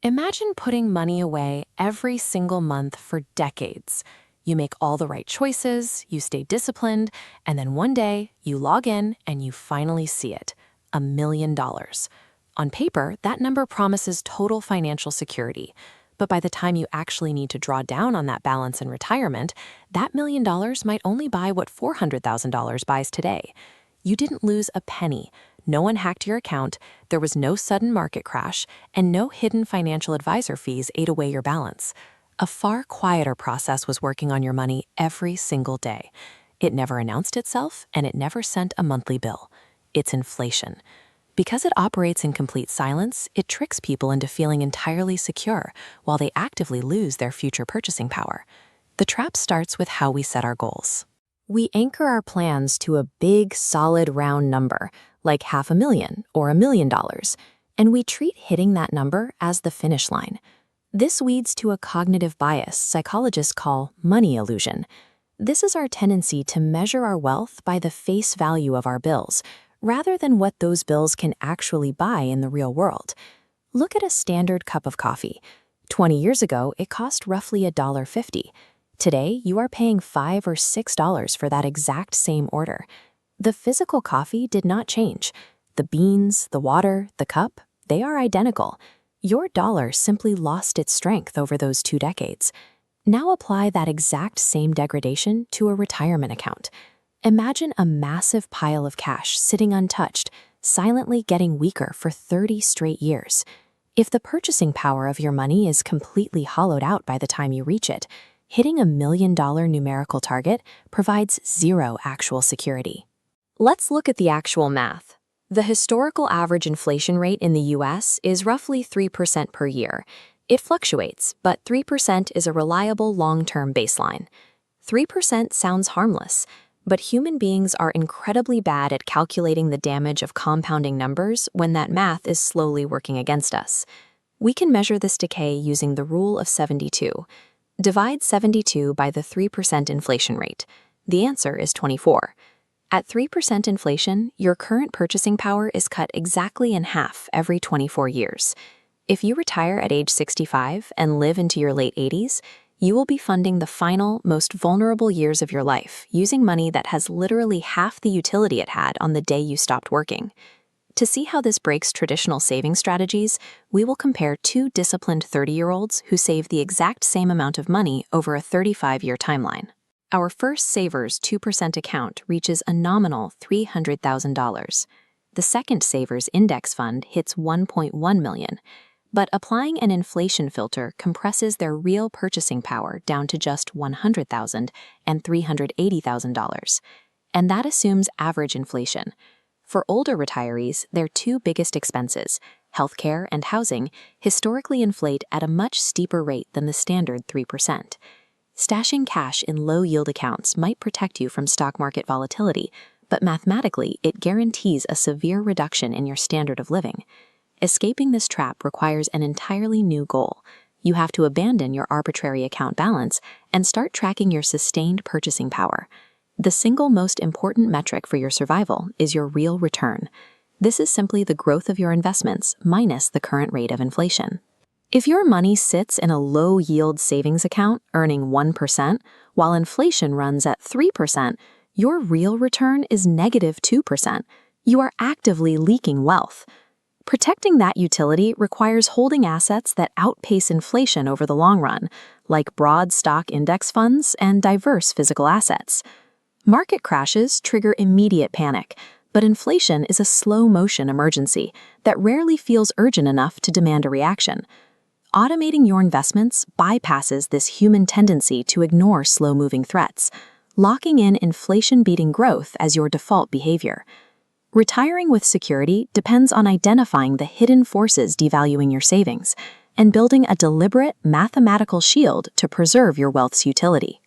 Imagine putting money away every single month for decades. You make all the right choices, you stay disciplined, and then one day you log in and you finally see it, $1 million. On paper, that number promises total financial security. But by the time you actually need to draw down on that balance in retirement, that $1 million might only buy what $400,000 buys today. You didn't lose a penny. No one hacked your account, there was no sudden market crash, and no hidden financial advisor fees ate away your balance. A far quieter process was working on your money every single day. It never announced itself, and it never sent a monthly bill. It's inflation. Because it operates in complete silence, it tricks people into feeling entirely secure while they actively lose their future purchasing power. The trap starts with how we set our goals. We anchor our plans to a big, solid, round number, like $500,000 or $1 million, and we treat hitting that number as the finish line. This leads to a cognitive bias psychologists call money illusion. This is our tendency to measure our wealth by the face value of our bills, rather than what those bills can actually buy in the real world. Look at a standard cup of coffee. 20 years ago, it cost roughly $1.50. Today, you are paying $5 or $6 for that exact same order. The physical coffee did not change. The beans, the water, the cup, they are identical. Your dollar simply lost its strength over those 2 decades. Now apply that exact same degradation to a retirement account. Imagine a massive pile of cash sitting untouched, silently getting weaker for 30 straight years. If the purchasing power of your money is completely hollowed out by the time you reach it, hitting $1 million numerical target provides zero actual security. Let's look at the actual math. The historical average inflation rate in the US is roughly 3% per year. It fluctuates, but 3% is a reliable long-term baseline. 3% sounds harmless, but human beings are incredibly bad at calculating the damage of compounding numbers when that math is slowly working against us. We can measure this decay using the rule of 72. Divide 72 by the 3% inflation rate. The answer is 24. At 3% inflation, your current purchasing power is cut exactly in half every 24 years. If you retire at age 65 and live into your late 80s, you will be funding the final, most vulnerable years of your life using money that has literally half the utility it had on the day you stopped working. To see how this breaks traditional saving strategies, we will compare 2 disciplined 30-year-olds who save the exact same amount of money over a 35-year timeline. Our first saver's 2% account reaches a nominal $300,000. The second saver's index fund hits $1.1 million, but applying an inflation filter compresses their real purchasing power down to just $100,000 and $380,000. And that assumes average inflation. For older retirees, their 2 biggest expenses, healthcare and housing, historically inflate at a much steeper rate than the standard 3%. Stashing cash in low-yield accounts might protect you from stock market volatility, but mathematically, it guarantees a severe reduction in your standard of living. Escaping this trap requires an entirely new goal. You have to abandon your arbitrary account balance and start tracking your sustained purchasing power. The single most important metric for your survival is your real return. This is simply the growth of your investments minus the current rate of inflation. If your money sits in a low-yield savings account earning 1%, while inflation runs at 3%, your real return is negative 2%. You are actively leaking wealth. Protecting that utility requires holding assets that outpace inflation over the long run, like broad stock index funds and diverse physical assets. Market crashes trigger immediate panic, but inflation is a slow-motion emergency that rarely feels urgent enough to demand a reaction. Automating your investments bypasses this human tendency to ignore slow-moving threats, locking in inflation-beating growth as your default behavior. Retiring with security depends on identifying the hidden forces devaluing your savings and building a deliberate mathematical shield to preserve your wealth's utility.